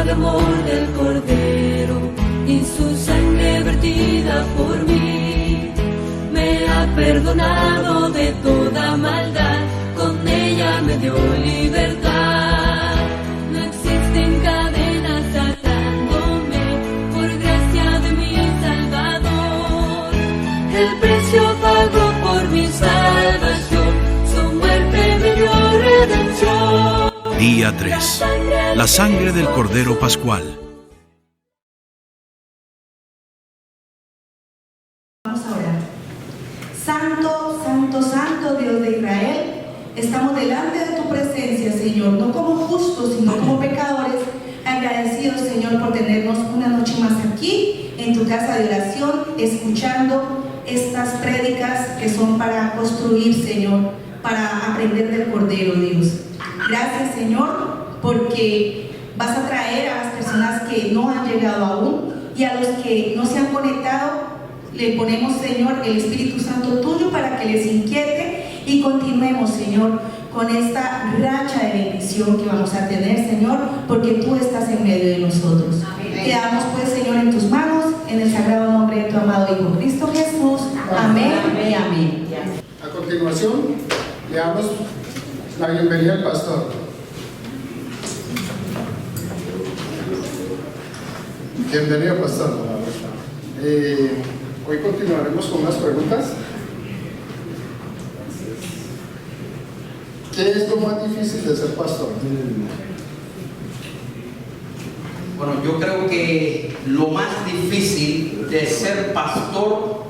de amor del Cordero y su sangre vertida por mí me ha perdonado de toda maldad, con ella me dio libertad. No existen cadenas atándome, por gracia de mi Salvador. El precio pagó por mi salvación, su muerte me dio redención. Día 3. La sangre del Cordero Pascual. Vamos a orar. Santo, santo, santo Dios de Israel, estamos delante de tu presencia, Señor, no como justos, sino como pecadores, agradecidos, Señor, por tenernos una noche más aquí, en tu casa de oración, escuchando estas prédicas que son para construir, Señor, para aprender del Cordero, Dios. Gracias, Señor, porque vas a traer a las personas que no han llegado aún y a los que no se han conectado. Le ponemos, Señor, el Espíritu Santo tuyo para que les inquiete y continuemos, Señor, con esta racha de bendición que vamos a tener, Señor, porque tú estás en medio de nosotros. Amén. Quedamos, pues, Señor, en tus manos, en el sagrado nombre de tu amado Hijo Cristo Jesús. Amén, amén, amén. A continuación, le damos la bienvenida al pastor. Bienvenido, pastor. Hoy continuaremos con unas preguntas. ¿Qué es lo más difícil de ser pastor? Bueno, yo creo que lo más difícil de ser pastor,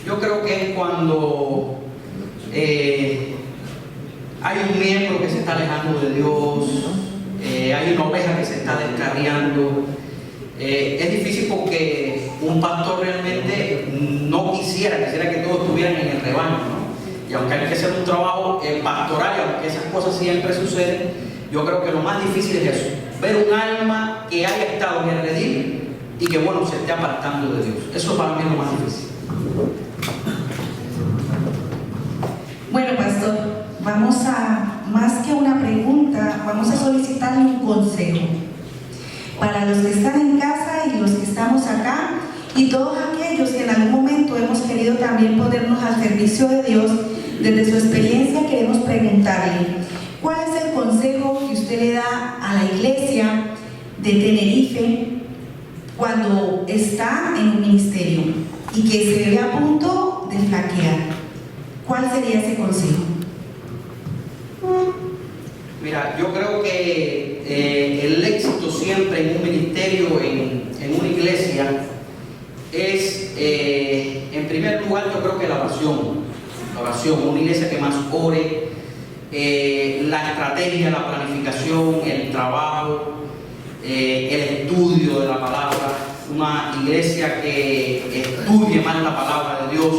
yo creo que es cuando hay un miembro que se está alejando de Dios, hay una oveja que se está descarriando. Es difícil porque un pastor realmente no quisiera que todos estuvieran en el rebaño, ¿no? Y aunque hay que hacer un trabajo pastoral, y aunque esas cosas siempre suceden, yo creo que lo más difícil es eso, ver un alma que haya estado en el redil y que, bueno, se esté apartando de Dios. Eso para mí es lo más difícil. Bueno, pastor, vamos a, más que una pregunta, vamos a solicitarle un consejo para los que están en casa y los que estamos acá y todos aquellos que en algún momento hemos querido también ponernos al servicio de Dios. Desde su experiencia queremos preguntarle, ¿cuál es el consejo que usted le da a la iglesia de Tenerife cuando está en un ministerio y que se ve a punto de flaquear? ¿Cuál sería ese consejo? Mira, yo creo que el éxito siempre en un ministerio, en una iglesia, es, en primer lugar, yo creo que la oración. La oración, una iglesia que más ore, la estrategia, la planificación, el trabajo, el estudio de la palabra, una iglesia que estudie más la palabra de Dios,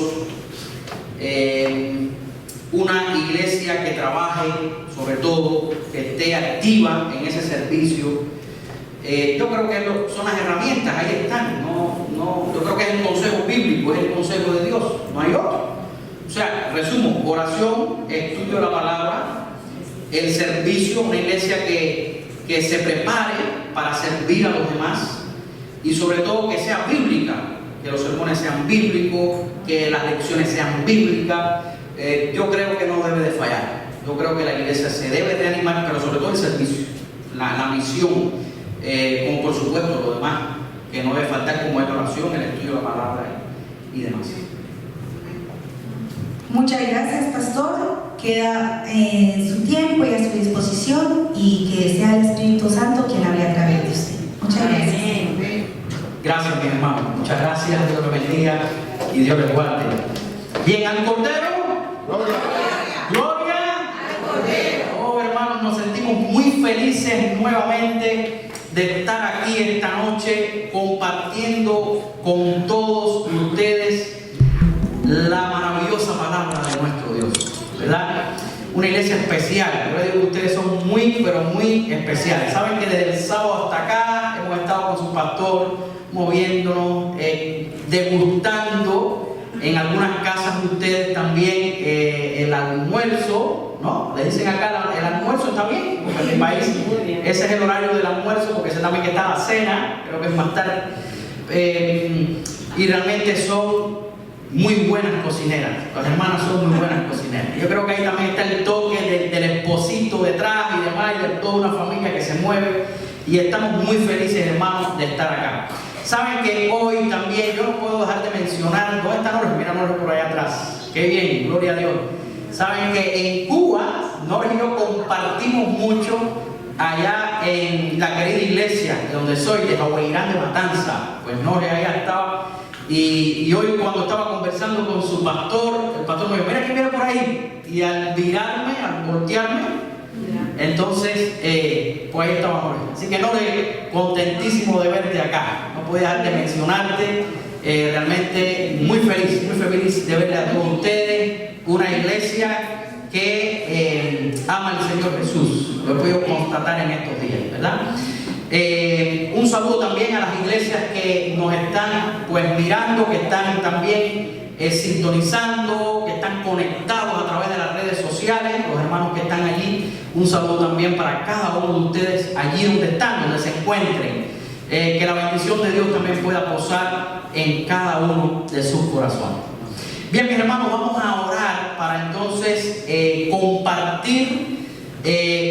una iglesia que trabaje, sobre todo, que esté activa en ese servicio. Yo creo que son las herramientas, ahí están. Yo creo que es el consejo bíblico, es el consejo de Dios, no hay otro. O sea, resumo: oración, estudio de la palabra, el servicio, una iglesia que se prepare para servir a los demás y sobre todo que sea bíblica, que los sermones sean bíblicos, que las lecciones sean bíblicas. Yo creo que no debe de fallar. Yo creo que la iglesia se debe de animar, pero sobre todo el servicio, la misión, como por supuesto lo demás, que no debe faltar, como es la oración, el estudio de la palabra y demás. Muchas gracias, pastor. Queda su tiempo y a su disposición y que sea el Espíritu Santo quien hable a través de usted. Muchas gracias. Gracias, mi hermano. Muchas gracias. Dios lo bendiga y Dios le guarde. Bien, al Cordero. Gloria. Gloria al Cordero. Oh, hermanos, nos sentimos muy felices nuevamente de estar aquí esta noche compartiendo con todos ustedes la maravillosa palabra de nuestro Dios, ¿verdad? Una iglesia especial. Yo les digo que ustedes son muy, pero muy especiales. Saben que desde el sábado hasta acá hemos estado con su pastor moviéndonos, degustando en algunas casas de ustedes también el almuerzo, ¿no? Le dicen acá el almuerzo, ¿está bien? Porque en mi país ese es el horario del almuerzo, porque ese también que está la cena, creo que es más tarde. Y realmente son muy buenas cocineras. Las hermanas son muy buenas cocineras. Yo creo que ahí también está el toque del esposito detrás y demás, y de toda una familia que se mueve. Y estamos muy felices, hermanos, de estar acá. Saben que hoy también, yo no puedo dejar de mencionar, ¿dónde está Norris? Mira Norris por allá atrás. Qué bien, gloria a Dios. Saben que en Cuba, Norris y yo compartimos mucho allá en la querida iglesia de donde soy, de Jahuairán de Matanza. Pues Norris allá estaba. Y hoy cuando estaba conversando con su pastor, el pastor me dijo, mira quién viene por ahí. Y al virarme, al voltearme, entonces, pues ahí estaba Jorge. Así que Jorge, contentísimo de verte acá. No podía dejar de mencionarte. Realmente muy feliz de verle a todos ustedes. Una iglesia que ama al Señor Jesús. Lo he podido constatar en estos días, ¿verdad? Un saludo también a las iglesias que nos están pues mirando, que están también sintonizando, que están conectados a través de las redes sociales, los hermanos que están allí. Un saludo también para cada uno de ustedes allí donde están, donde se encuentren. Que la bendición de Dios también pueda posar en cada uno de sus corazones. Bien, mis hermanos, vamos a orar para entonces compartir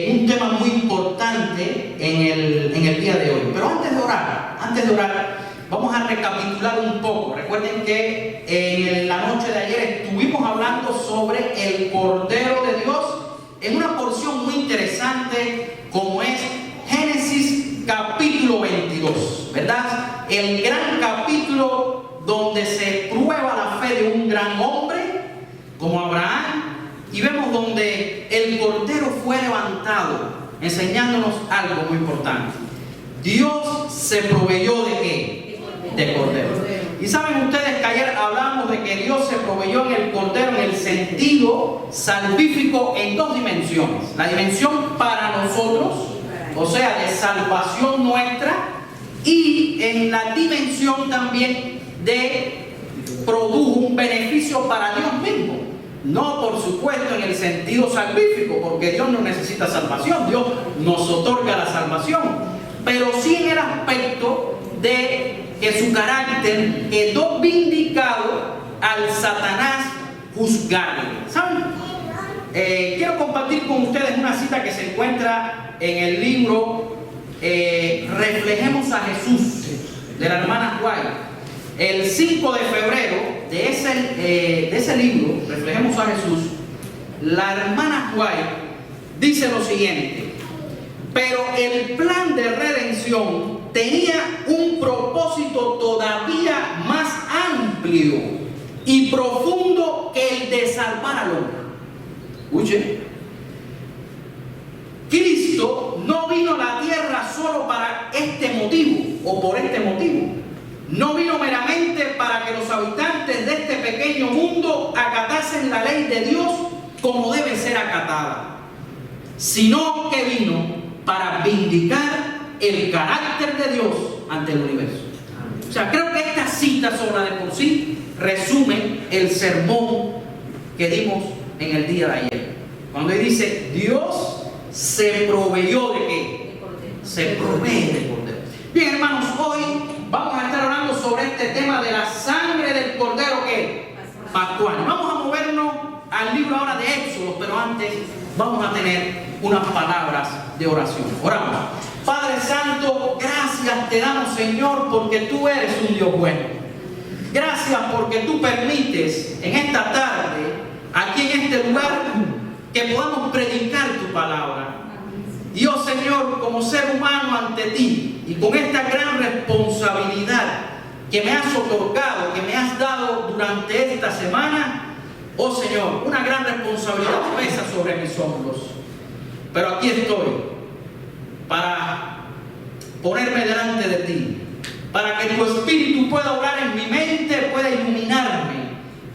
un tema muy importante en el día de hoy. Pero antes de orar, vamos a recapitular un poco. Recuerden que en la noche de ayer estuvimos hablando sobre el Cordero de Dios en una porción muy interesante como es Génesis capítulo 22, ¿verdad? El gran capítulo donde se prueba la fe de un gran hombre como Abraham. Y vemos donde el Cordero fue levantado, enseñándonos algo muy importante. Dios se proveyó ¿de qué? De Cordero. Y saben ustedes que ayer hablamos de que Dios se proveyó en el Cordero en el sentido salvífico en dos dimensiones. La dimensión para nosotros, o sea, de salvación nuestra, y en la dimensión también de produjo un beneficio para Dios mismo. No, por supuesto, en el sentido salvífico, porque Dios no necesita salvación, Dios nos otorga la salvación, pero sí en el aspecto de que su carácter quedó vindicado al Satanás juzgarle. ¿Saben? Quiero compartir con ustedes una cita que se encuentra en el libro Reflejemos a Jesús, de la hermana White. El 5 de febrero de ese libro, Reflejemos a Jesús, la hermana White dice lo siguiente: pero el plan de redención tenía un propósito todavía más amplio y profundo que el de salvar al hombre. Escuchen, Cristo no vino a la tierra solo para este motivo o por este motivo. No vino meramente para que los habitantes de este pequeño mundo acatasen la ley de Dios como debe ser acatada, sino que vino para vindicar el carácter de Dios ante el universo. O sea, creo que esta cita sola de por sí resume el sermón que dimos en el día de ayer. Cuando él dice, Dios se proveyó ¿de qué? Se provee de Cordero. Bien, hermanos, hoy vamos a estar hablando sobre este tema de la sangre del Cordero que pascual. Vamos a movernos al libro ahora de Éxodo, pero antes vamos a tener unas palabras de oración. Oramos. Padre Santo, gracias te damos, Señor, porque tú eres un Dios bueno. Gracias porque tú permites en esta tarde, aquí en este lugar, que podamos predicar tu palabra. Dios, Señor, como ser humano ante ti y con esta gran responsabilidad que me has otorgado, que me has dado durante esta semana, oh Señor, una gran responsabilidad pesa sobre mis hombros. Pero aquí estoy para ponerme delante de ti, para que tu Espíritu pueda obrar en mi mente, pueda iluminarme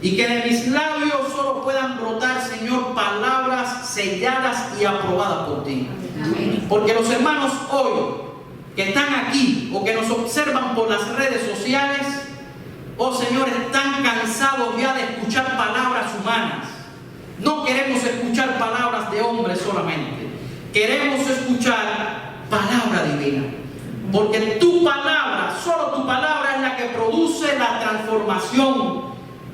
y que de mis labios solo puedan brotar, Señor, palabras selladas y aprobadas por ti. Amén. Porque los hermanos hoy que están aquí o que nos observan por las redes sociales, oh Señor, están cansados ya de escuchar palabras humanas, no queremos escuchar palabras de hombres solamente. Queremos escuchar palabra divina. Porque tu palabra, solo tu palabra es la que produce la transformación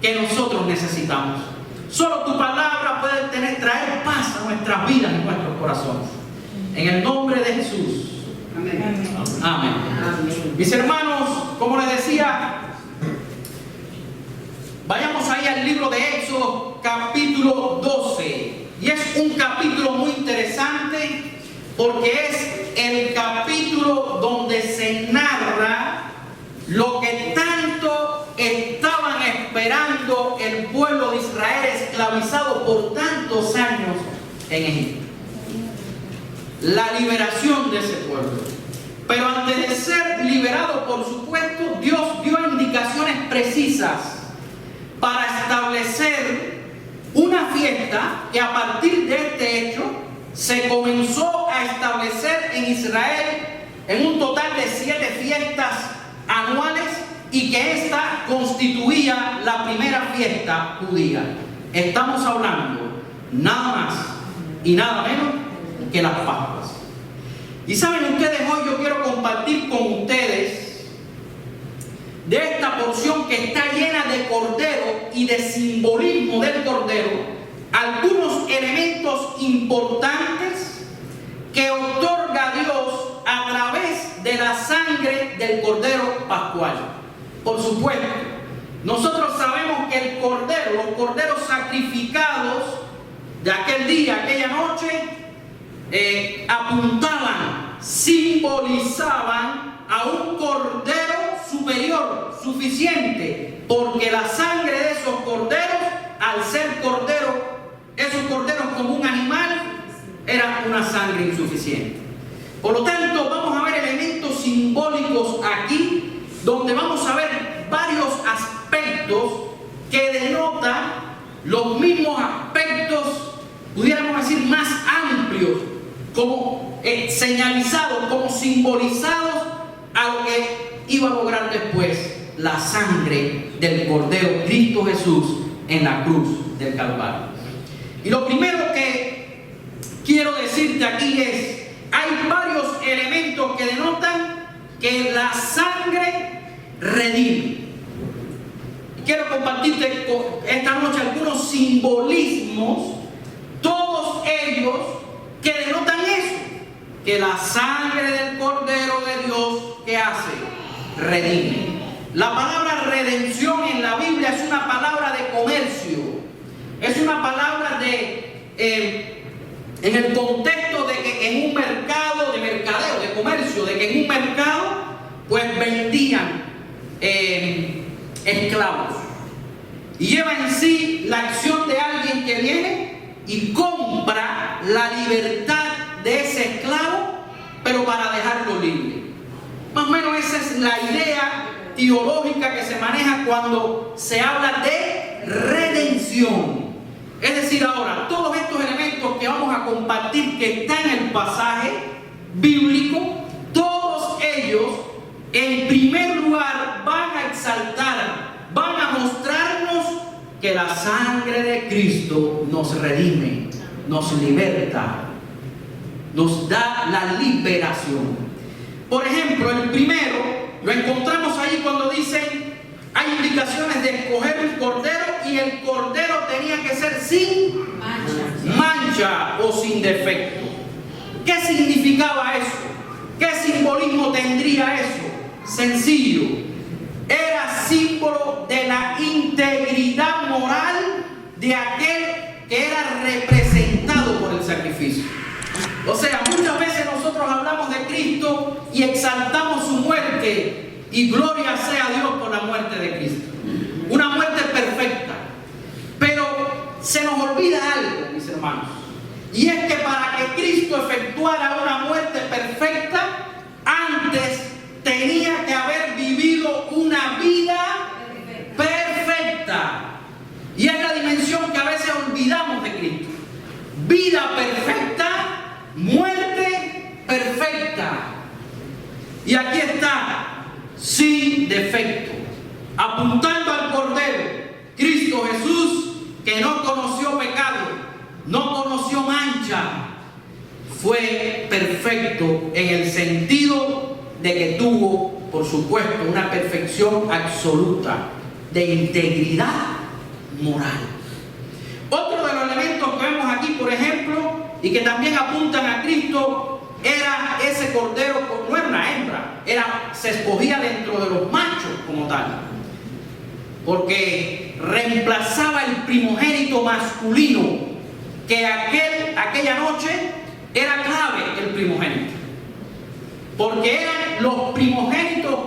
que nosotros necesitamos. Solo tu palabra puede traer paz a nuestras vidas y nuestros corazones. En el nombre de Jesús. Amén. Amén. Amén. Mis hermanos, como les decía, vayamos ahí al libro de Éxodo, capítulo 12. Y es un capítulo muy interesante porque es el capítulo donde se narra lo que tanto estaban esperando el pueblo de Israel, esclavizado por tantos años en Egipto. La liberación de ese pueblo. Pero antes de ser liberado, por supuesto, Dios dio indicaciones precisas para establecer una fiesta que a partir de este hecho se comenzó a establecer en Israel en un total de 7 fiestas anuales, y que esta constituía la primera fiesta judía. Estamos hablando nada más y nada menos que las Pascuas. Y saben ustedes, hoy yo quiero compartir con ustedes de esta porción que está llena de cordero y de simbolismo del cordero, algunos elementos importantes que otorga Dios a través de la sangre del cordero pascual. Por supuesto, nosotros sabemos que el cordero, los corderos sacrificados de aquel día, aquella noche, apuntaban, simbolizaban a un cordero superior, suficiente, porque la sangre de esos corderos, al ser cordero, esos corderos como un animal, era una sangre insuficiente. Por lo tanto, vamos a ver elementos simbólicos aquí, donde vamos a ver varios aspectos que denotan los mismos aspectos, pudiéramos decir, más amplios, como señalizados, como simbolizados a lo que iba a lograr después la sangre del Cordero Cristo Jesús en la cruz del Calvario. Y lo primero que quiero decirte aquí es, hay varios elementos que denotan que la sangre redime. Quiero compartirte esta noche algunos simbolismos, todos ellos que denotan eso, que la sangre del Cordero de Dios, ¿qué hace? Redime. La palabra redención en la Biblia es una palabra de comercio, es una palabra en el contexto de que en un mercado, de mercadeo, de comercio, de que en un mercado pues vendían esclavos, y lleva en sí la acción de alguien que viene y compra la libertad de ese esclavo, pero para dejarlo libre. Más o menos esa es la idea teológica que se maneja cuando se habla de redención. Es decir, ahora, todos estos elementos que vamos a compartir que están en el pasaje bíblico, todos ellos en primer lugar van a exaltar, van a mostrarnos que la sangre de Cristo nos redime, nos liberta, nos da la liberación. Por ejemplo, el primero lo encontramos ahí cuando dicen, hay indicaciones de escoger un cordero, y el cordero tenía que ser sin mancha o sin defecto. ¿Qué significaba eso? ¿Qué simbolismo tendría eso? Sencillo, era símbolo de la integridad moral de aquel que era representado por el sacrificio. O sea, muchas veces nosotros hablamos de Cristo y exaltamos su muerte, y gloria sea a Dios por la muerte de Cristo, una muerte perfecta. Pero se nos olvida algo, mis hermanos, y es que para que Cristo efectuara una muerte perfecta, antes tenía que haber vivido una vida perfecta. Y es la dimensión que a veces olvidamos de Cristo. Vida perfecta, muerte perfecta. Y aquí está, sin defecto, apuntando al Cordero, Cristo Jesús, que no conoció pecado, fue perfecto en el sentido de que tuvo, por supuesto, una perfección absoluta de integridad moral. Otro de los elementos que vemos aquí, por ejemplo, y que también apuntan a Cristo, era ese cordero, no era una hembra, se escogía dentro de los machos como tal, porque reemplazaba el primogénito masculino, que aquella noche era clave el primogénito, porque eran los primogénitos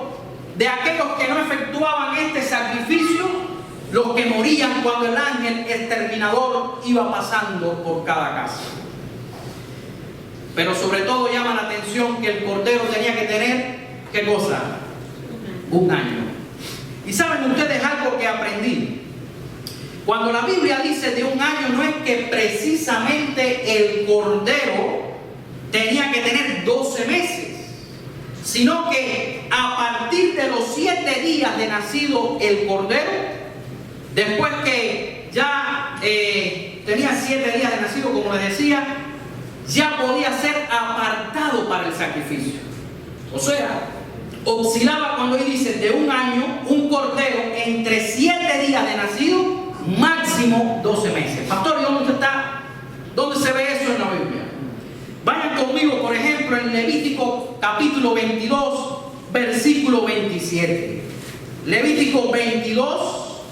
de aquellos que no efectuaban este sacrificio, los que morían cuando el ángel exterminador iba pasando por cada casa. Pero sobre todo llama la atención que el cordero tenía que tener, ¿qué cosa? Un año. Y saben ustedes algo que aprendí. Cuando la Biblia dice de un año, no es que precisamente el cordero tenía que tener 12 meses, sino que a partir de los 7 días de nacido el cordero, después que ya tenía 7 días de nacido, como les decía, ya podía ser apartado para el sacrificio. O sea, oscilaba, cuando él dice de un año, un cordero entre 7 días de nacido, máximo 12 meses. Pastor, ¿y dónde está? ¿Dónde se ve eso en la Biblia? Vayan conmigo, por ejemplo, en Levítico capítulo 22, versículo 27. Levítico 22,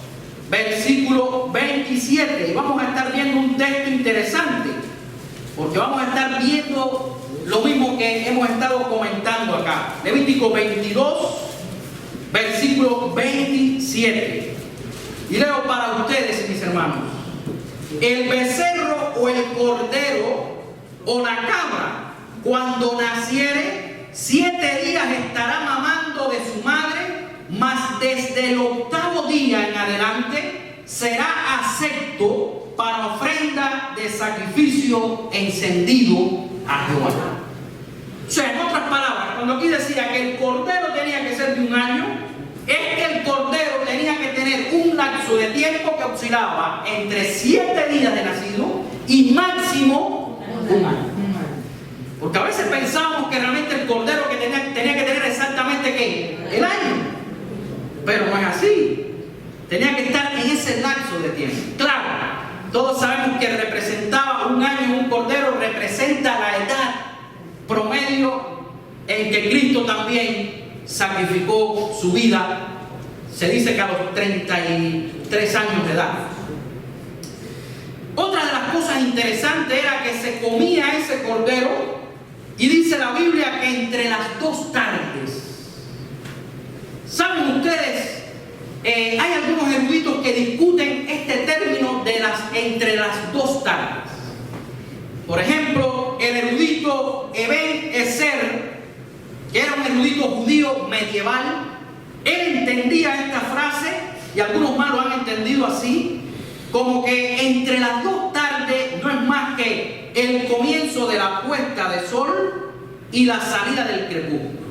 versículo 27. Y vamos a estar viendo un texto interesante, porque vamos a estar viendo lo mismo que hemos estado comentando acá. Levítico 22, versículo 27. Y leo para ustedes, mis hermanos. El becerro o el cordero o la cabra, cuando naciere, 7 días estará mamando de su madre, mas desde el 8º día en adelante será acepto para ofrenda de sacrificio encendido a Jehová. O sea, en otras palabras, cuando aquí decía que el cordero tenía que ser de un año, es que el cordero tenía que tener un lapso de tiempo que oscilaba entre 7 días de nacido y máximo un año. Porque a veces pensamos que realmente el cordero que tenía que tener exactamente ¿qué? El año. Pero no es así. Tenía que estar en ese lapso de tiempo. Claro, todos sabemos que representaba un año, un cordero representa la edad promedio en que Cristo también sacrificó su vida. Se dice que a los 33 años de edad. Otra de las cosas interesantes era que se comía ese cordero, y dice la Biblia que entre las 2 tardes. ¿Saben ustedes? Hay algunos eruditos que discuten este término de entre las 2 tardes. Por ejemplo, el erudito Eben Ezer, que era un erudito judío medieval, él entendía esta frase, y algunos más lo han entendido así, como que entre las 2 tardes no es más que el comienzo de la puesta de sol y la salida del crepúsculo.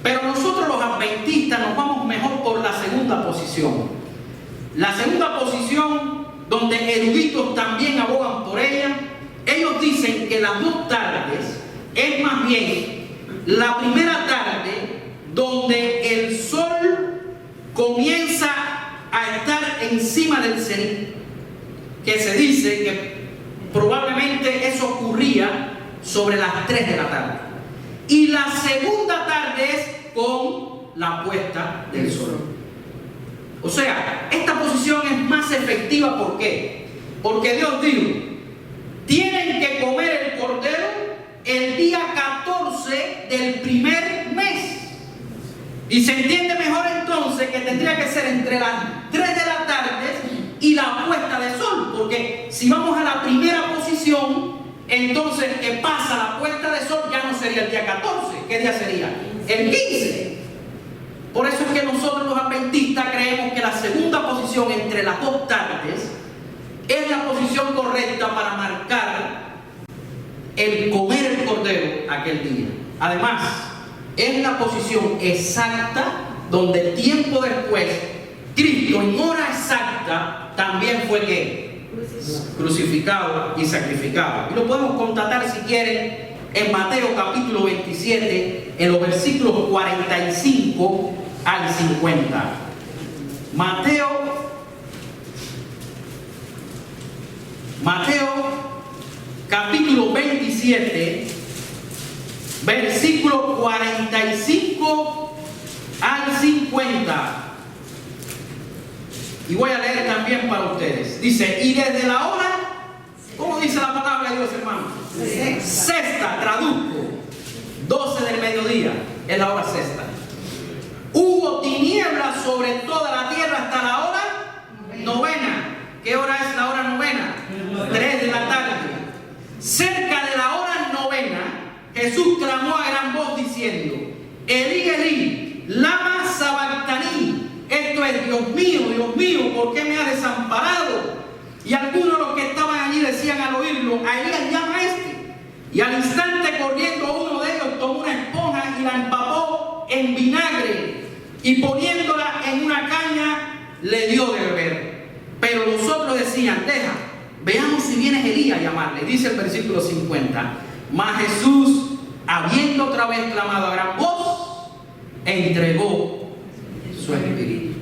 Pero nosotros los adventistas nos vamos mejor por la segunda posición. La segunda posición, donde eruditos también abogan por ella, ellos dicen que las 2 tardes es más bien la primera tarde donde el sol comienza a estar encima del cenit, que se dice que probablemente eso ocurría sobre las 3 de la tarde. Y la segunda tarde es con la puesta del sol. O sea, esta posición es más efectiva. ¿Por qué? Porque Dios dijo, tienen que comer el cordero el día 14 del primer mes. Y se entiende mejor entonces que tendría que ser entre las 3 de la tarde y la puesta de sol, porque si vamos a la primera posición, entonces que pasa la puesta de sol ya no sería el día 14. ¿Qué día sería? El 15. Por eso es que nosotros los adventistas creemos que la segunda posición entre las 2 tardes es la posición correcta para marcar el comer el cordero aquel día. Además, es la posición exacta donde tiempo después Cristo, en hora exacta, también fue que Crucificado y sacrificado. Y lo podemos constatar si quieren en Mateo capítulo 27, en los versículos 45 al 50. Mateo capítulo 27, versículo 45 al 50. Y voy a leer también para ustedes. Dice, y desde la hora, ¿cómo dice la palabra de Dios, hermano? Sexta, traduzco. 12 del mediodía, es la hora sexta. Hubo tinieblas sobre toda la tierra hasta la hora novena. ¿Qué hora es la hora novena? 3 de la tarde. Cerca de la hora novena, Jesús clamó a gran voz diciendo, Elí, Elí, lama sabactaní. Esto es, Dios mío, ¿por qué me has desamparado? Y algunos de los que estaban allí decían al oírlo, a Elías llama a este. Y al instante corriendo uno de ellos tomó una esponja y la empapó en vinagre y poniéndola en una caña le dio de beber. Pero los otros decían, deja, veamos si viene Elías a llamarle. Dice el versículo 50. Mas Jesús, habiendo otra vez clamado a gran voz, entregó su espíritu.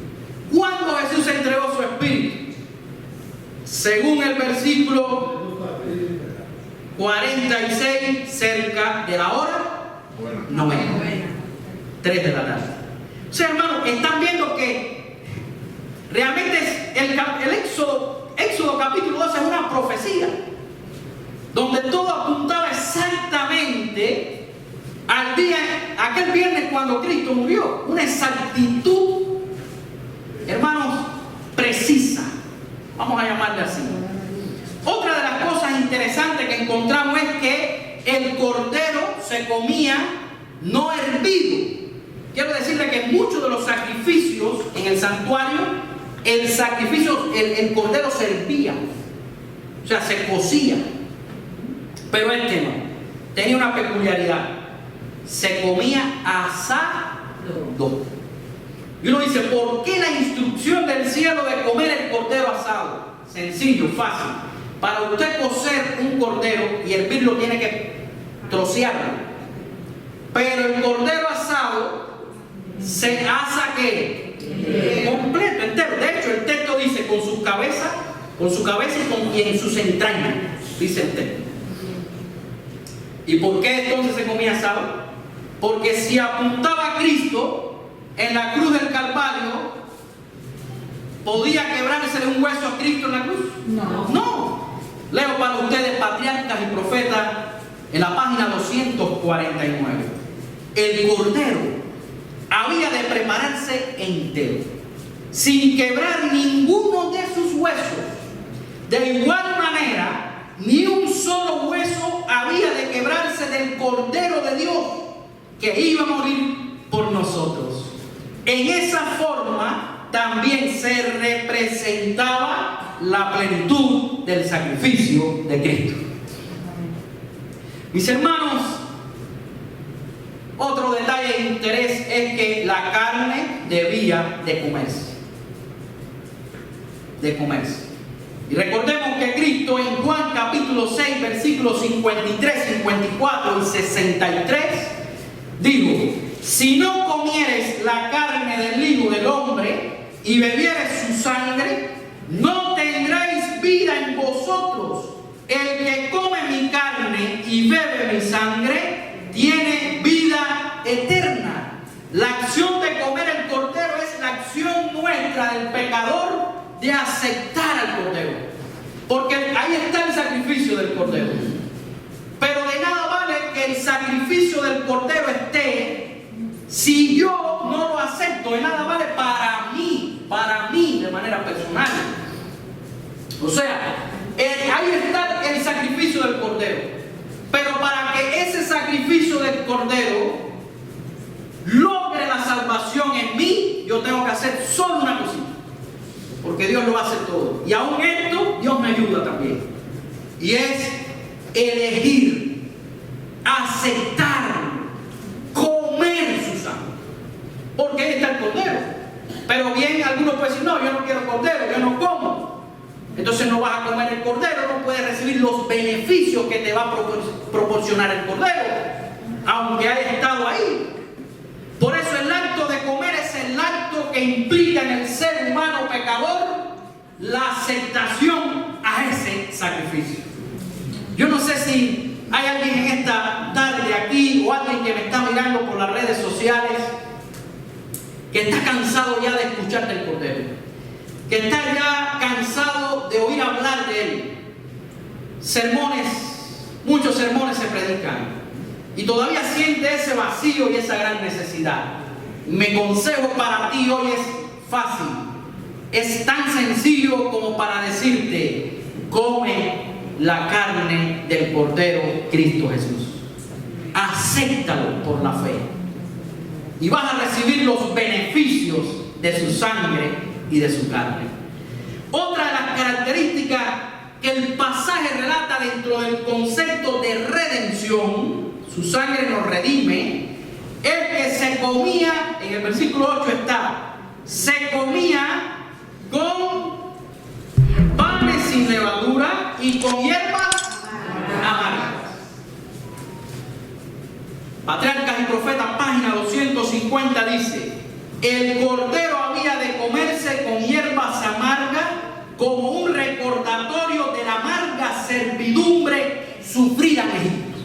¿Cuándo Jesús entregó su espíritu? Según el versículo 46, cerca de la hora novena, 3 de la tarde. O sea, hermanos, están viendo que realmente el Éxodo capítulo 12 es una profecía donde todo apuntaba exactamente al día, aquel viernes cuando Cristo murió. Una exactitud, hermanos, precisa, vamos a llamarle así. Otra de las cosas interesantes que encontramos es que el cordero se comía no hervido. Quiero decirle que muchos de los sacrificios en el santuario, el cordero se hervía, o sea, se cocía. Pero este no, tenía una peculiaridad, se comía asado. Y uno dice, ¿por qué la instrucción del cielo de comer el cordero asado? Sencillo, fácil. Para usted cocer un cordero y hervirlo tiene que trocearlo. Pero el cordero asado se asa ¿qué? Completo, entero. De hecho, el texto dice con su cabeza y en sus entrañas, dice el texto. ¿Y por qué entonces se comía asado? Porque si apuntaba a Cristo en la cruz del Calvario, ¿podía quebrársele un hueso a Cristo en la cruz? No. Leo para ustedes Patriarcas y Profetas en la página 249. El cordero había de prepararse entero, sin quebrar ninguno de sus huesos. De igual manera, ni un solo hueso había de quebrarse del Cordero de Dios que iba a morir por nosotros. En esa forma también se representaba la plenitud del sacrificio de Cristo. Mis hermanos, otro detalle de interés es que la carne debía de comerse. Y recordemos que Cristo en Juan capítulo 6, versículos 53, 54 y 63 dijo: si no comieres la carne del Hijo del Hombre y bebieres su sangre, no tendréis vida en vosotros. El que come mi carne y bebe mi sangre tiene vida eterna. La acción de comer el cordero es la acción nuestra del pecador de aceptar al cordero, porque ahí está el sacrificio del cordero. Pero de nada vale que el sacrificio del cordero esté si yo no lo acepto. De nada vale para mí de manera personal. O sea, ahí está el sacrificio del cordero, pero para que ese sacrificio del cordero logre la salvación en mí, yo tengo que hacer solo una cosita, porque Dios lo hace todo. Y aún esto, Dios me ayuda también. Y es elegir, aceptar, comer su sangre. Porque ahí está el cordero. Pero bien, algunos pueden decir, no, yo no quiero cordero, yo no como. entonces no vas a comer el cordero, no puedes recibir los beneficios que te va a proporcionar el cordero, aunque haya estado ahí. Por eso el acto de comer es el acto que implica en el ser humano pecador la aceptación a ese sacrificio. Yo no sé si hay alguien en esta tarde aquí o alguien que me está mirando por las redes sociales que está cansado ya de escuchar del cordero, que está ya cansado de oír hablar de él. Sermones, muchos sermones se predican y todavía siente ese vacío y esa gran necesidad. Mi consejo para ti hoy es fácil, es tan sencillo como para decirte: come la carne del Cordero Cristo Jesús, acéptalo por la fe y vas a recibir los beneficios de su sangre y de su carne. Otra de las características que el pasaje relata dentro del concepto de redención, su sangre nos redime, es que se comía, en el versículo 8 está, se comía con panes sin levadura y con hierbas amargas. Patriarcas y Profetas, página 250 dice: el cordero había de comerse con hierbas amargas como un recordatorio de la amarga servidumbre sufrida en Egipto.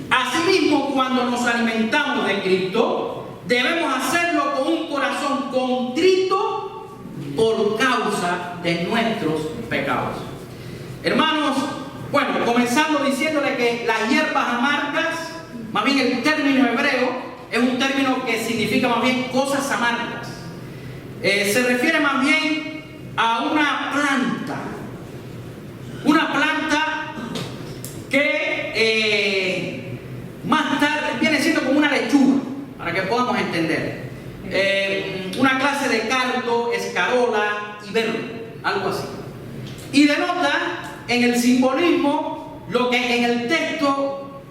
Asimismo, cuando nos alimentamos de Cristo, debemos hacerlo con un corazón contrito por causa de nuestros pecados. Hermanos, bueno, comenzando diciéndole que las hierbas amargas, más bien el término hebreo es un término que significa más bien cosas amargas. Se refiere más bien a una planta que más tarde viene siendo como una lechuga, para que podamos entender. Una clase de cardo, escarola y verde, algo así. Y denota en el simbolismo lo que en el texto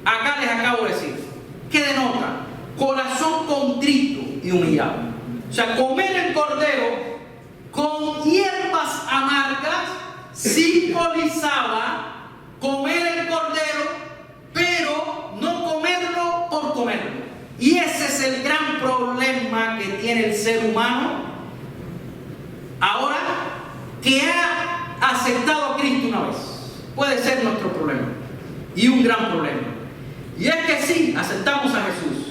acá les acabo de decir. ¿Qué denota? Corazón contrito y humillado. O sea, comer el cordero con hierbas amargas simbolizaba comer el cordero, pero no comerlo por comerlo. Y ese es el gran problema que tiene el ser humano ahora que ha aceptado a Cristo una vez. Puede ser nuestro problema y un gran problema. Y es que sí, aceptamos a Jesús,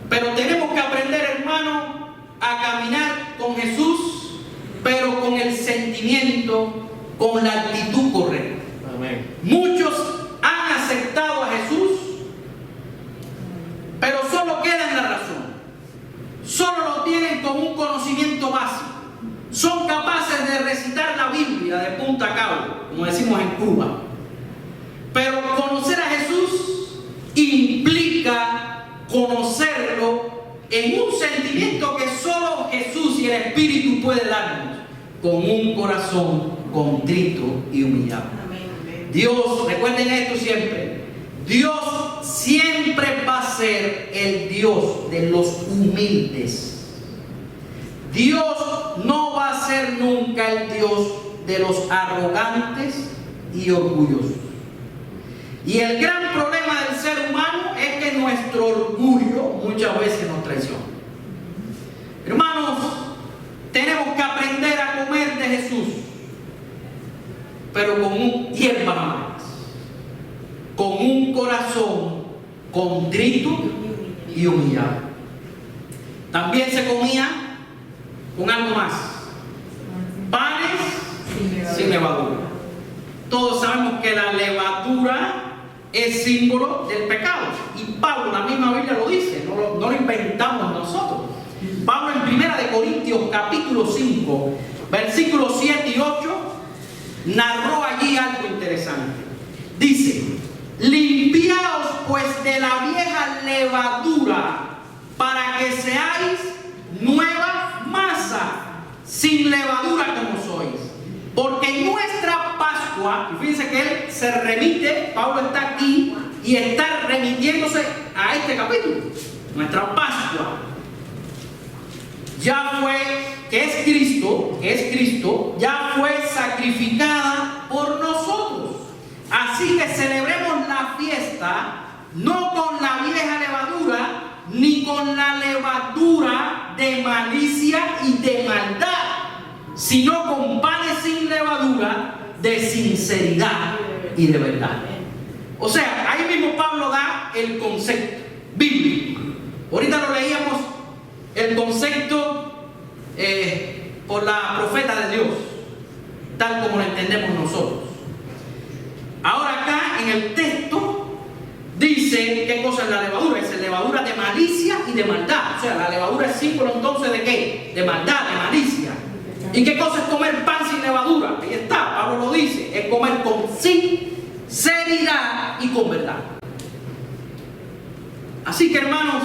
pero tenemos que aprender, hermano, a caminar con Jesús, pero con el sentimiento, con la actitud correcta. Amén. Muchos han aceptado a Jesús, pero solo queda en la razón. Solo lo tienen como un conocimiento básico. Son capaces de recitar la Biblia de punta a cabo, como decimos en Cuba. Pero conocer a Jesús implica conocerlo en un sentimiento que solo Jesús y el Espíritu puede darnos, con un corazón contrito y humillado. Dios, recuerden esto siempre, Dios siempre va a ser el Dios de los humildes. Dios no va a ser nunca el Dios de los arrogantes y orgullosos. Y el gran problema del ser humano es que nuestro orgullo muchas veces nos traiciona. Hermanos, tenemos que aprender a comer de Jesús, pero con hierbas amargas, con un corazón contrito y humillado. También se comía con algo más: panes sin levadura. Todos sabemos que la levadura es símbolo del pecado. Y Pablo, la misma Biblia lo dice, no lo inventamos nosotros. Pablo en 1 Corintios capítulo 5, versículos 7 y 8, narró allí algo interesante. Dice: limpiaos pues de la vieja levadura, para que seáis nueva masa, sin levadura como sois. Porque en nuestra Pascua, y fíjense que él se remite, Pablo está aquí y está remitiéndose a este capítulo. Nuestra Pascua ya fue que es Cristo, ya fue sacrificada por nosotros. Así que celebremos la fiesta no con la vieja levadura, ni con la levadura de malicia y de maldad, sino con panes sin levadura de sinceridad y de verdad. O sea, ahí mismo Pablo da el concepto bíblico. Ahorita lo leíamos, el concepto por la profeta de Dios, tal como lo entendemos nosotros. Ahora acá en el texto dice qué cosa es la levadura. Es levadura de malicia y de maldad. O sea, la levadura es símbolo entonces de qué? De maldad, de malicia. ¿Y qué cosa es comer pan sin levadura? Ahí está, Pablo lo dice, es comer con sinceridad y con verdad. Así que hermanos,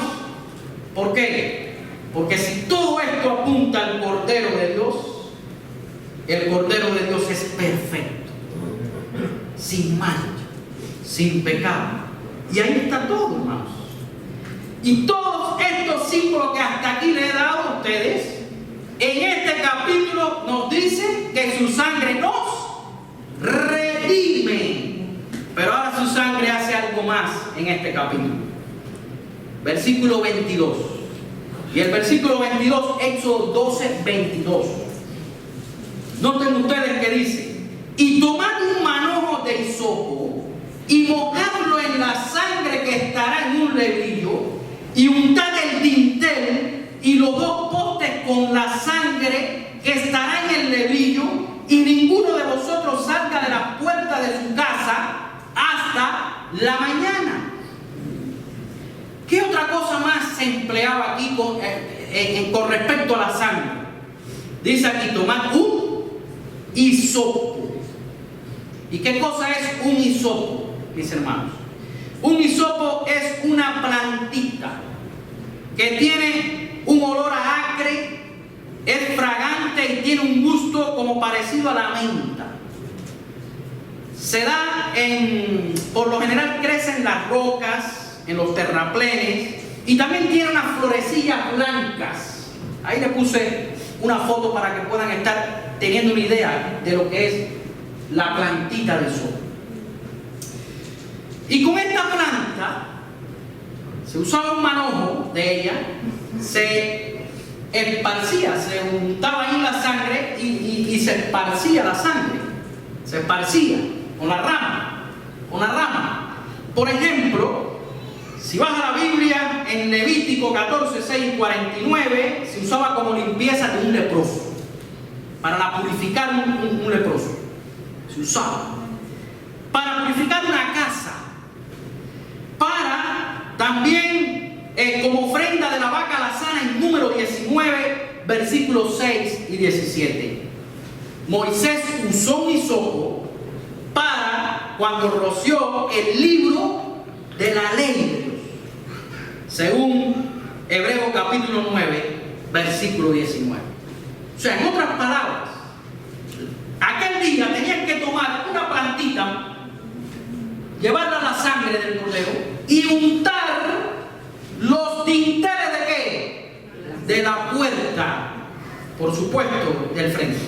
¿por qué? Porque si todo esto apunta al Cordero de Dios, el Cordero de Dios es perfecto, sin mancha, sin pecado. Y ahí está todo, hermanos. Y todos estos símbolos que hasta aquí le he dado a ustedes, en este capítulo nos dice que su sangre nos redime. Pero ahora su sangre hace algo más en este capítulo. Versículo 22. Y el versículo 22, Éxodo 12, 22. Noten ustedes que dice: y tomad un manojo de hisopo y mojadlo en la sangre que estará en un lebrillo, y untad el dintel y los dos postes con la sangre que estará en el lebrillo, y ninguno de vosotros salga de la puerta de su casa hasta la mañana. ¿Qué otra cosa más se empleaba aquí con respecto a la sangre? Dice aquí: tomad un hisopo. ¿Y qué cosa es un hisopo, mis hermanos? Un hisopo es una plantita que tiene un olor a acre, es fragante y tiene un gusto como parecido a la menta. Se da por lo general crece en las rocas, en los terraplenes, y también tiene unas florecillas blancas. Ahí le puse una foto para que puedan estar teniendo una idea de lo que es la plantita del hisopo. Y con esta planta se usaba un manojo de ella, se esparcía, se untaba ahí la sangre y se esparcía la sangre, se esparcía con la rama. Por ejemplo, si vas a la Biblia, en Levítico 14, 6 y 49, se usaba como limpieza de un leproso, para purificar un leproso. Se usaba para purificar una casa, para también como ofrenda de la vaca alazana en Número 19, versículos 6 y 17. Moisés usó un hisopo para cuando roció el libro de la ley de Dios, según Hebreos capítulo 9, versículo 19. O sea, en otras palabras, aquel día tenían que tomar una plantita, llevarla a la sangre del cordero y untar los dinteles de ¿qué? De la puerta, por supuesto, del frente.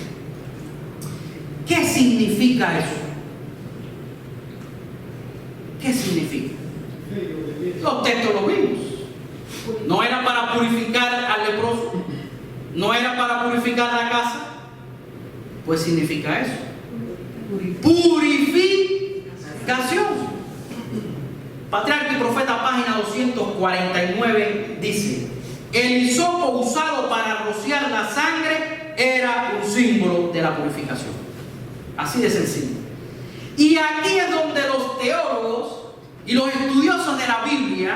¿Qué significa eso? ¿Qué significa? Los textos los vimos. No era para purificar al leproso, no era para purificar la casa. Pues significa eso: purificación. Patriarca y Profeta, página 249, dice: el hisopo usado para rociar la sangre era un símbolo de la purificación. Así de sencillo. Y aquí es donde los teólogos y los estudiosos de la Biblia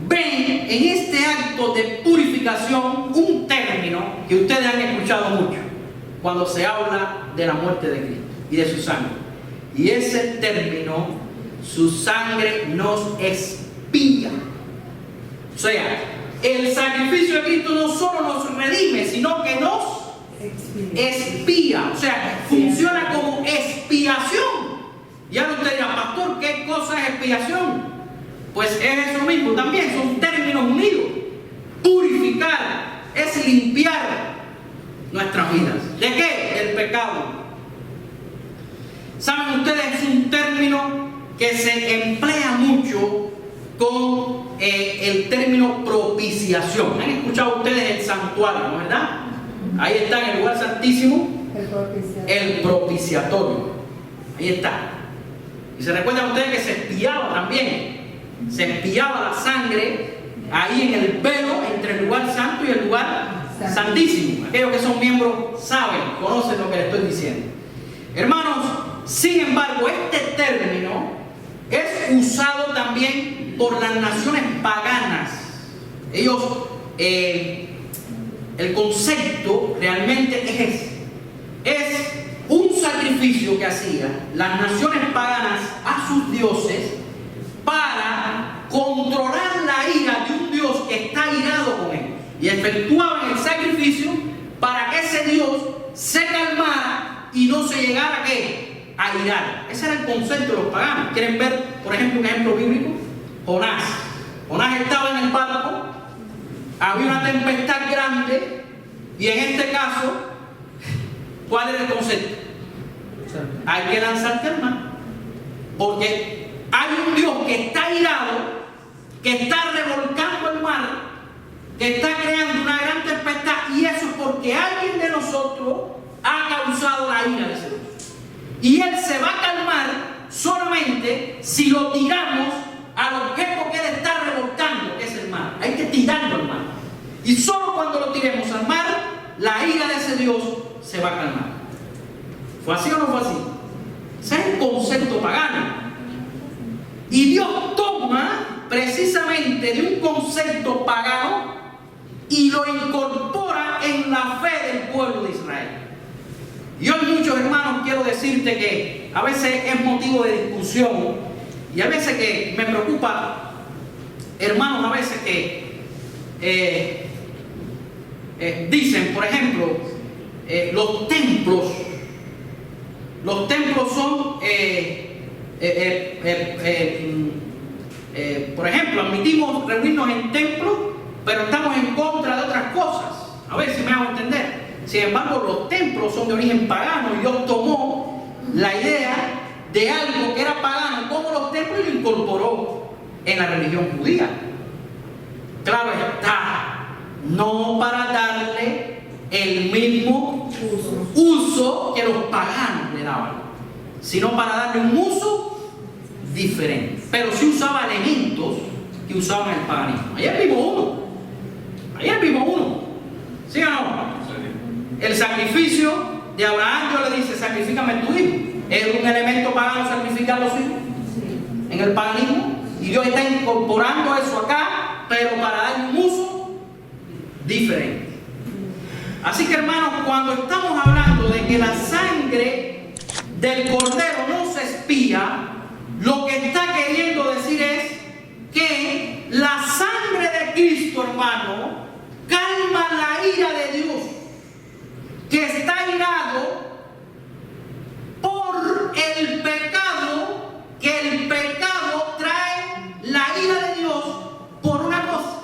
ven en este acto de purificación un término que ustedes han escuchado mucho cuando se habla de la muerte de Cristo y de su sangre. Y ese término: su sangre nos expía. O sea, el sacrificio de Cristo no solo nos redime, sino que nos expía. O sea, funciona como expiación. Y ahora usted dirá: pastor, ¿qué cosa es expiación? Pues es eso mismo también, son términos unidos. Purificar es limpiar nuestras vidas. ¿De qué? Del pecado. ¿Saben ustedes? Es un término que se emplea mucho con el término propiciación. ¿Han escuchado ustedes el santuario, no verdad? Ahí está en el lugar santísimo, el propiciatorio. Ahí está. Y se recuerdan ustedes que se espiaba también. Se espiaba la sangre ahí en el velo entre el lugar santo y el lugar santísimo. Aquellos que son miembros saben, conocen lo que les estoy diciendo. Hermanos, sin embargo, este término es usado también por las naciones paganas. Ellos, el concepto realmente es ese. Es un sacrificio que hacían las naciones paganas a sus dioses para controlar la ira de un Dios que está irado con ellos. Y efectuaban el sacrificio para que ese Dios se calmara y no se llegara a irar. Ese era el concepto de los paganos. ¿Quieren ver, por ejemplo, un ejemplo bíblico? Jonás. Jonás estaba en el barco, había una tempestad grande, y en este caso, ¿cuál era el concepto? Hay que lanzarte al mar, porque hay un Dios que está irado, que está revolcando el mar, que está creando una gran tempestad, y eso es porque alguien de nosotros ha causado la ira de ese Dios. Y Él se va a calmar solamente si lo tiramos al objeto que Él está revolcando, que es el mar. Hay que tirarlo al mar. Y solo cuando lo tiremos al mar, la ira de ese Dios se va a calmar. ¿Fue así o no fue así? Ese es el concepto pagano. Y Dios toma precisamente de un concepto pagano y lo incorpora en la fe del pueblo de Israel. Y hoy, muchos hermanos, quiero decirte que a veces es motivo de discusión, y a veces que me preocupa, hermanos, a veces que dicen, por ejemplo, los templos son, por ejemplo, admitimos reunirnos en templos, pero estamos en contra de otras cosas. A ver si me hago entender. Sin embargo, los templos son de origen pagano, y Dios tomó la idea de algo que era pagano como los templos y lo incorporó en la religión judía. Claro está, no para darle el mismo uso que los paganos le daban, sino para darle un uso diferente. Pero sí usaba elementos que usaban el paganismo. Ayer vimos uno. ¿Sí o no? El sacrificio de Abraham, Dios le dice, sacrifícame tu hijo. ¿Es un elemento pagano sacrificar a los hijos? En el paganismo. Y Dios está incorporando eso acá, pero para darle un uso diferente. Así que, hermanos, cuando estamos hablando de que la sangre del cordero no se expía, lo que está queriendo decir es que la sangre de Cristo, hermano, calma la ira de Dios, que está irado por el pecado, que el pecado trae la ira de Dios por una cosa,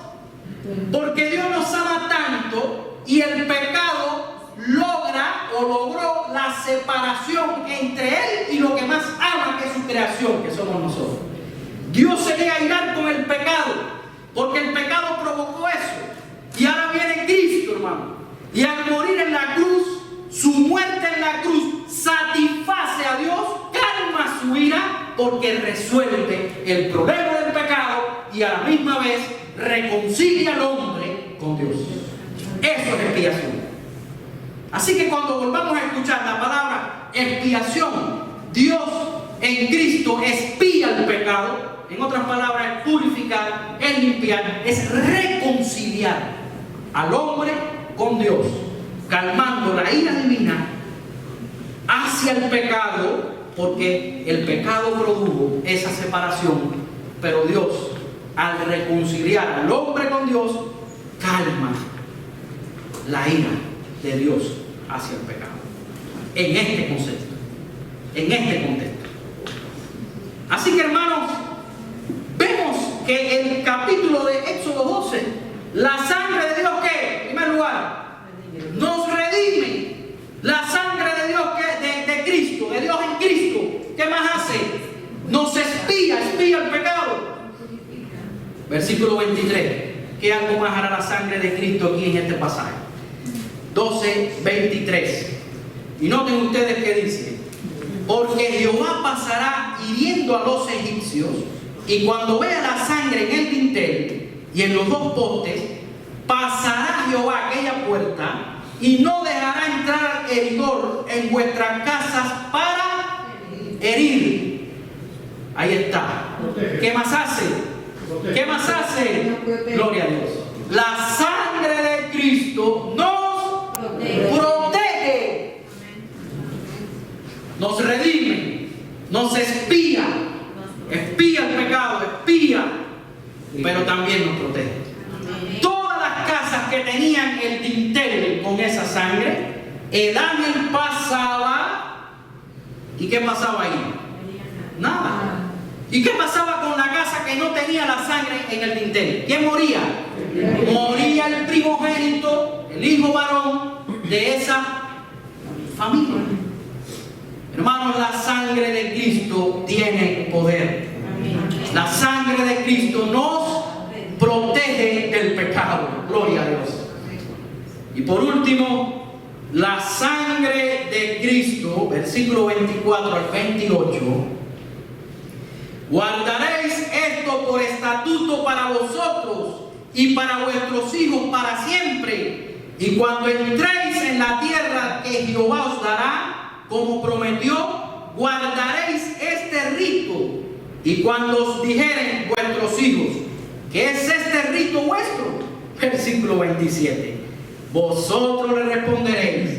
porque Dios nos ama tanto y el pecado logró la separación entre Él y lo que más ama, que es su creación, que somos nosotros. Dios se llega a irar con el pecado, porque el pecado provocó eso, y ahora viene Cristo, hermano. Y al morir en la cruz, su muerte en la cruz satisface a Dios, calma su ira, porque resuelve el problema del pecado y a la misma vez reconcilia al hombre con Dios. Eso es expiación. Así que cuando volvamos a escuchar la palabra expiación, Dios en Cristo expía el pecado. En otras palabras, es purificar, es limpiar, es reconciliar al hombre con Dios, calmando la ira divina hacia el pecado, porque el pecado produjo esa separación, pero Dios, al reconciliar al hombre con Dios, calma la ira de Dios hacia el pecado. En este concepto, en este contexto. Así que, hermanos, vemos que el capítulo de Éxodo 12, la sangre de Dios, ¿qué? En primer lugar, Versículo 23. ¿Qué algo más hará la sangre de Cristo aquí en este pasaje? 12:23. Y noten ustedes que dice: porque Jehová pasará hiriendo a los egipcios, y cuando vea la sangre en el dintel y en los dos postes, pasará Jehová aquella puerta y no dejará entrar heridor en vuestras casas para herir. Ahí está. ¿Qué más hace? ¿Qué más hace? Gloria a Dios. La sangre de Cristo nos protege, nos redime, nos espía el pecado, pero también nos protege. Todas las casas que tenían el dintel con esa sangre, el ángel pasaba. ¿Y qué pasaba ahí? Nada. ¿Y qué pasaba con la casa que no tenía la sangre en el dintel? ¿Quién moría? Moría el primogénito, el hijo varón de esa familia. Hermanos, la sangre de Cristo tiene poder. La sangre de Cristo nos protege del pecado. Gloria a Dios. Y por último, la sangre de Cristo, versículo 24 al 28. Guardaréis esto por estatuto para vosotros y para vuestros hijos para siempre. Y cuando entréis en la tierra que Jehová os dará, como prometió, guardaréis este rito. Y cuando os dijeren vuestros hijos: ¿qué es este rito vuestro? Versículo 27. Vosotros le responderéis: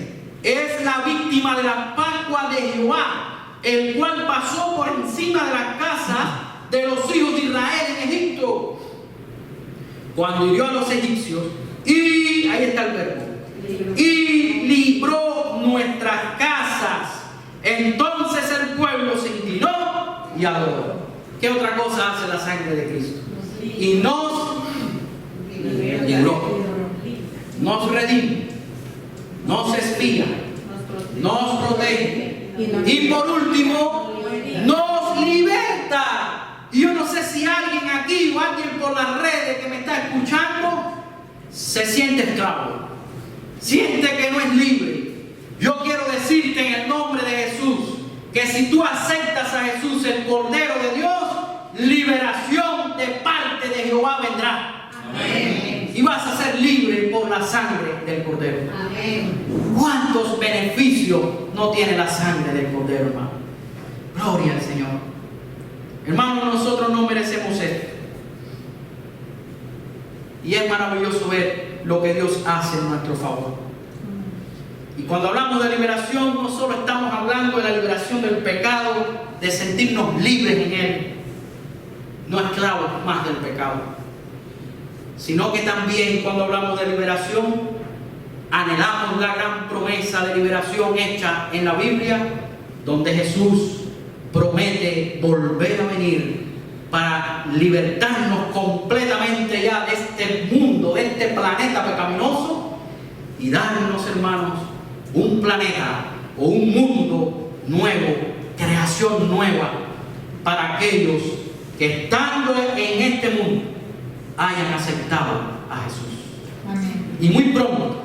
es la víctima de la Pascua de Jehová, el cual pasó por encima de las casas de los hijos de Israel en Egipto, cuando hirió a los egipcios, y ahí está el verbo, y libró nuestras casas. Entonces el pueblo se inclinó y adoró. ¿Qué otra cosa hace la sangre de Cristo? Y nos libró, nos redime, nos espía, nos protege, y por último nos liberta. Y yo no sé si alguien aquí o alguien por las redes que me está escuchando se siente esclavo, siente que no es libre. Yo quiero decirte en el nombre de Jesús que si tú aceptas a Jesús, el Cordero de Dios, liberación de parte de Jehová vendrá. Amén. Y vas a ser libre por la sangre del Cordero. Amén. ¿Cuántos beneficios no tiene la sangre del Cordero, hermano? Gloria al Señor. Hermanos, nosotros no merecemos esto. Y es maravilloso ver lo que Dios hace en nuestro favor. Y cuando hablamos de liberación, no solo estamos hablando de la liberación del pecado, de sentirnos libres en Él, no esclavos más del pecado, sino que también cuando hablamos de liberación, anhelamos la gran promesa de liberación hecha en la Biblia, donde Jesús promete volver a venir para libertarnos completamente ya de este mundo, de este planeta pecaminoso, y darnos, hermanos, un planeta o un mundo nuevo, creación nueva, para aquellos que estando en este mundo hayan aceptado a Jesús. Amén. Y muy pronto,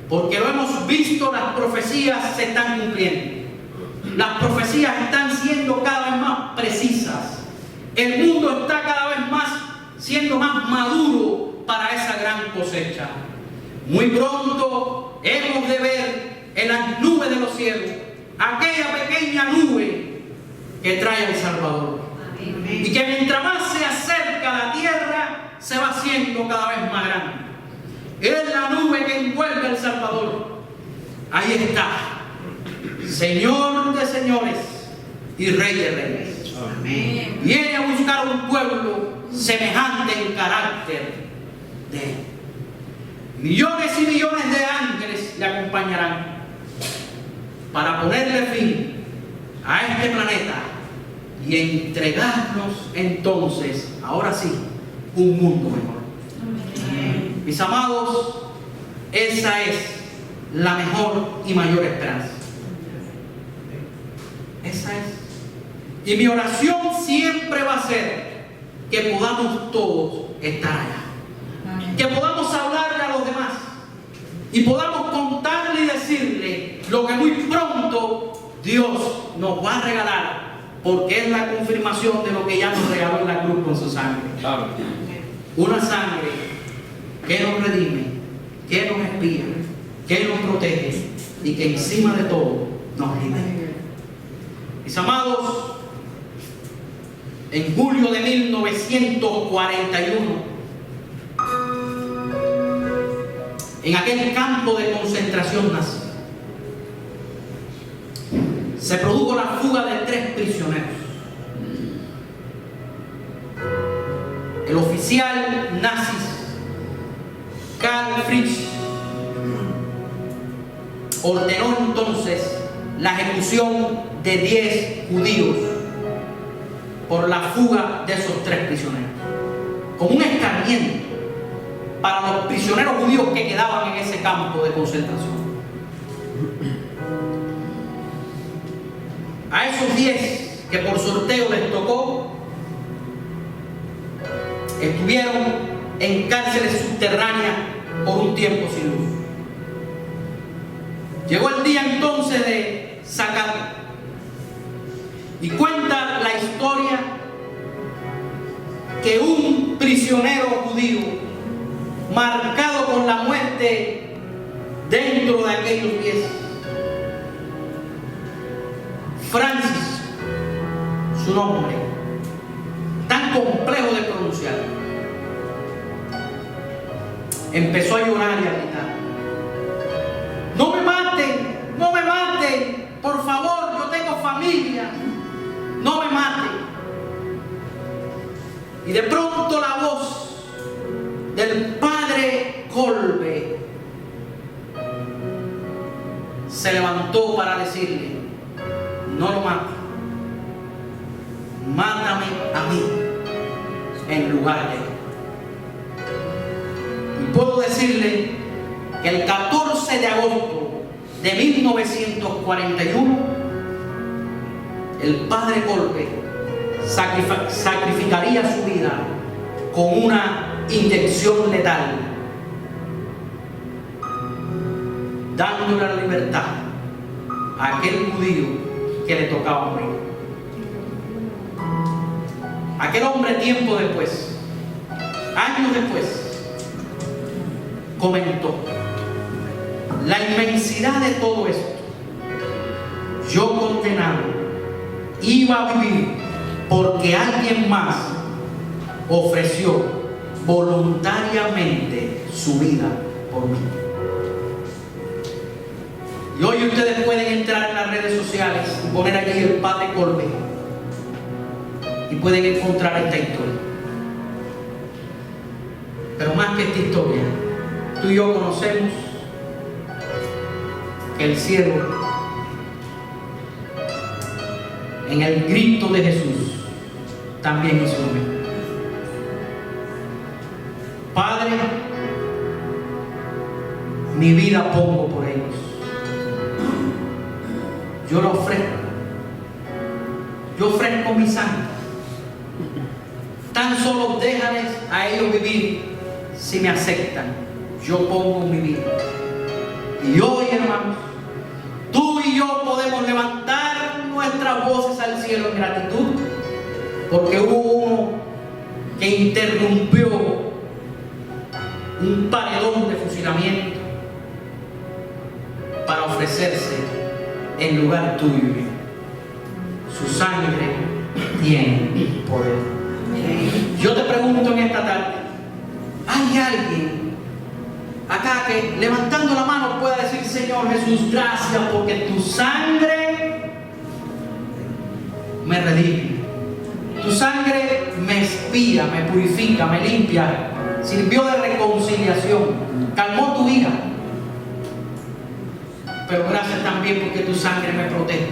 porque lo hemos visto, las profecías se están cumpliendo. Las profecías están siendo cada vez más precisas. El mundo está cada vez más siendo más maduro para esa gran cosecha. Muy pronto hemos de ver en las nubes de los cielos aquella pequeña nube que trae al Salvador. Amén. Y que mientras más se acerca a la tierra, se va haciendo cada vez más grande. Es la nube que envuelve al Salvador. Ahí está, Señor de señores y Rey de reyes. Amén. Viene a buscar un pueblo semejante en carácter de Él. Millones y millones de ángeles le acompañarán para ponerle fin a este planeta y entregarnos entonces, ahora sí, un mundo mejor. Amén. Mis amados, esa es la mejor y mayor esperanza. Esa es. Y mi oración siempre va a ser que podamos todos estar allá. Que podamos hablarle a los demás y podamos contarle y decirle lo que muy pronto Dios nos va a regalar, porque es la confirmación de lo que ya nos regaló en la cruz con su sangre. Una sangre que nos redime, que nos espía, que nos protege y que encima de todo nos libera. Mis amados, en julio de 1941, en aquel campo de concentración nazi, se produjo la fuga de 3 prisioneros. El oficial nazi Karl Fritz ordenó entonces la ejecución de 10 judíos por la fuga de esos 3 prisioneros, como un escarmiento para los prisioneros judíos que quedaban en ese campo de concentración. A esos 10 que por sorteo les tocó, estuvieron en cárceles subterráneas por un tiempo sin luz. Llegó el día entonces de sacarlos. Y cuenta la historia que un prisionero judío, marcado con la muerte dentro de aquellos 10, Francis, su nombre, tan complejo de pronunciar, empezó a llorar y a gritar: ¡No me maten! ¡No me maten! ¡Por favor, yo tengo familia! ¡No me maten! Y de pronto la voz del padre Kolbe se levantó para decirle: no lo mates, mátame a mí en lugar de él. Y puedo decirle que el 14 de agosto de 1941 el padre Kolbe sacrificaría su vida con una inyección letal, dándole la libertad a aquel judío que le tocaba morir. Aquel hombre, tiempo después, años después, comentó: la inmensidad de todo esto, yo condenado iba a vivir porque alguien más ofreció voluntariamente su vida por mí. Y hoy ustedes pueden entrar en las redes sociales y poner aquí el padre Kolbe y pueden encontrar esta historia. Pero más que esta historia, tú y yo conocemos que el cielo, en el grito de Jesús, también hizo lo mismo. Padre, mi vida pongo por ellos. Yo lo ofrezco. Yo ofrezco mi sangre. Tan solo déjales a ellos vivir si me aceptan. Yo pongo mi vida. Y hoy, hermanos, tú y yo podemos levantar nuestras voces al cielo en gratitud, porque hubo uno que interrumpió un paredón de fusilamiento para ofrecerse en lugar tuyo. Su sangre tiene poder. Yo te pregunto en esta tarde, ¿hay alguien acá que levantando la mano pueda decir: Señor Jesús, gracias porque tu sangre me redime, tu sangre me expía, me purifica, me limpia, sirvió de reconciliación, calmó tu ira, pero gracias también porque tu sangre me protege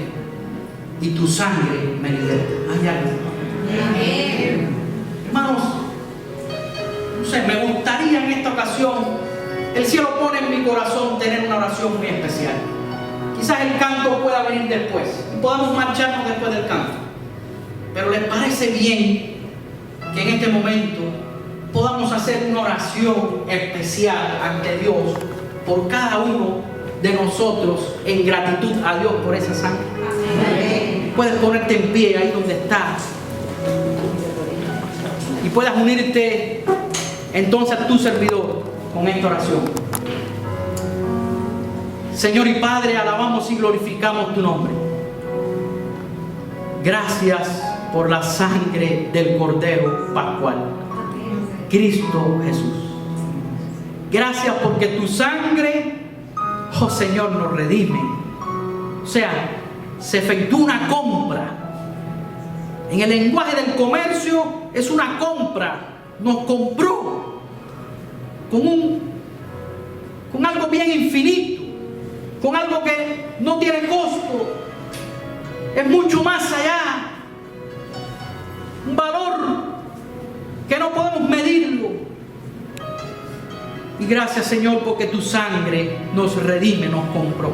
y tu sangre me liberta? ¿Hay alguien? Hermanos, no sé, me gustaría en esta ocasión, el cielo pone en mi corazón tener una oración muy especial. Quizás el canto pueda venir después y podamos marcharnos después del canto, pero ¿les parece bien que en este momento podamos hacer una oración especial ante Dios por cada uno de nosotros en gratitud a Dios por esa sangre. Amén. Puedes ponerte en pie ahí donde estás y puedas unirte entonces a tu servidor con esta oración. Señor y Padre, alabamos y glorificamos tu nombre. Gracias por la sangre del Cordero Pascual, Cristo Jesús. Gracias porque tu sangre, oh Señor, nos redime. O sea, se efectúa una compra. En el lenguaje del comercio es una compra. Nos compró con algo bien infinito, con algo que no tiene costo. Es mucho más allá. Un valor que no podemos medirlo. Y gracias, Señor, porque tu sangre nos redime, nos compró.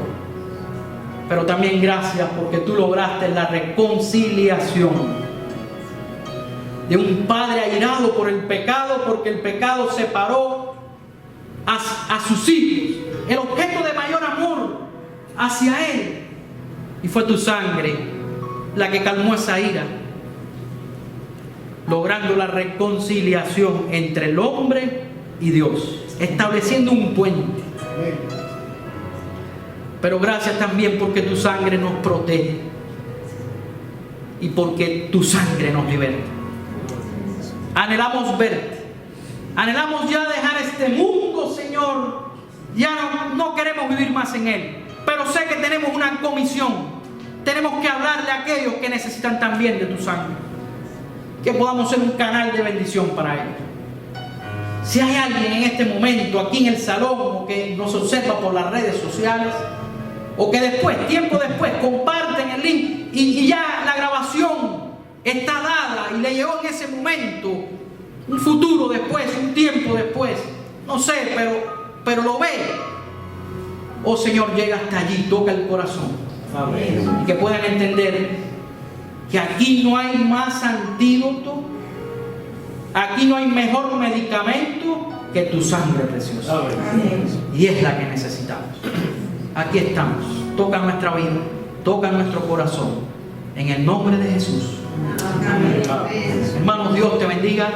Pero también gracias porque tú lograste la reconciliación de un padre airado por el pecado, porque el pecado separó a sus hijos, el objeto de mayor amor hacia él. Y fue tu sangre la que calmó esa ira, logrando la reconciliación entre el hombre y Dios, estableciendo un puente. Pero gracias también porque tu sangre nos protege y porque tu sangre nos liberta. Anhelamos verte, anhelamos ya dejar este mundo, Señor. Ya no queremos vivir más en él, pero sé que tenemos una comisión. Tenemos que hablarle a aquellos que necesitan también de tu sangre, que podamos ser un canal de bendición para ellos. Si hay alguien en este momento aquí en el salón, o que nos observa por las redes sociales, o que después, tiempo después, comparten el link y ya la grabación está dada y le llegó en ese momento, un futuro después, un tiempo después, no sé, pero lo ve. Oh Señor, llega hasta allí, toca el corazón. Amén. Y que puedan entender que aquí no hay más antídoto, aquí no hay mejor medicamento que tu sangre preciosa. Amén. Y es la que necesitamos. Aquí estamos. Toca nuestra vida, toca nuestro corazón. En el nombre de Jesús. Amén. Hermanos, Dios te bendiga,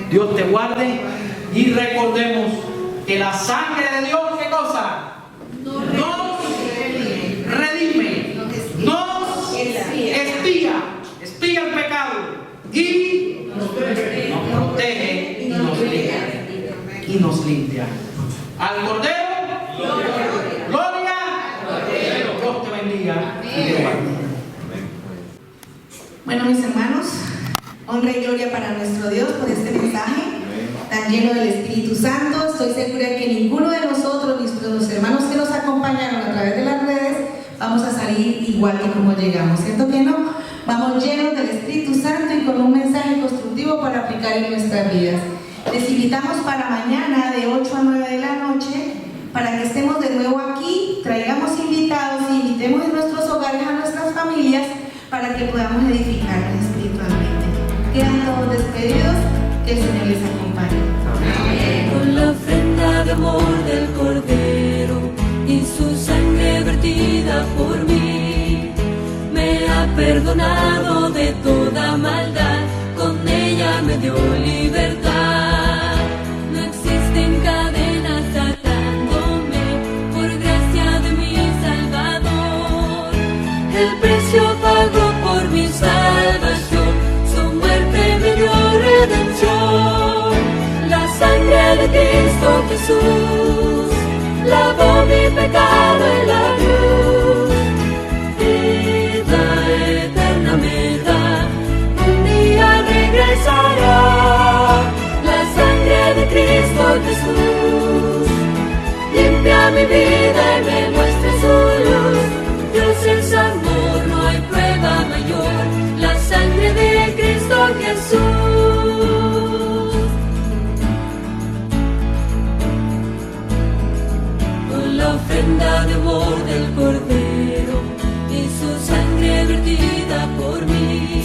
Dios te guarde. Y recordemos que la sangre de Dios, ¿qué cosa? Nos redime, nos espía el pecado y nos protege y nos limpia. Al Cordero, gloria, Dios te bendiga y te guarde. Bueno, mis hermanos, honra y gloria para nuestro Dios por este mensaje tan lleno del Espíritu Santo. Estoy segura que ninguno de nosotros, nuestros hermanos que nos acompañaron a través de las redes, vamos a salir igual que como llegamos, ¿cierto que no? Vamos llenos del Espíritu Santo y con un mensaje constructivo para aplicar en nuestras vidas. Les invitamos para mañana de 8 a 9 de la noche para que estemos de nuevo aquí, traigamos invitados y invitemos en nuestros hogares a nuestras familias para que podamos edificarnos espiritualmente. Quedan todos despedidos, que el Señor les acompañe. Amén. Con la ofrenda de amor del Cordero y su sangre vertida por mí, me ha perdonado de toda maldad, con ella me dio libertad. No existen cadenas atándome, por gracia de mi Salvador. El precio pagó por mi salvación, su muerte me dio redención. La sangre de Cristo Jesús lavó mi pecado en la cruz. Vida eterna me da, un día regresará. La sangre de Cristo Jesús limpia mi vida y me muestra su luz. Dios es amor, no hay prueba mayor. La sangre de Cristo Jesús. Con la ofrenda de amor del Cordero y su sangre vertida por mí.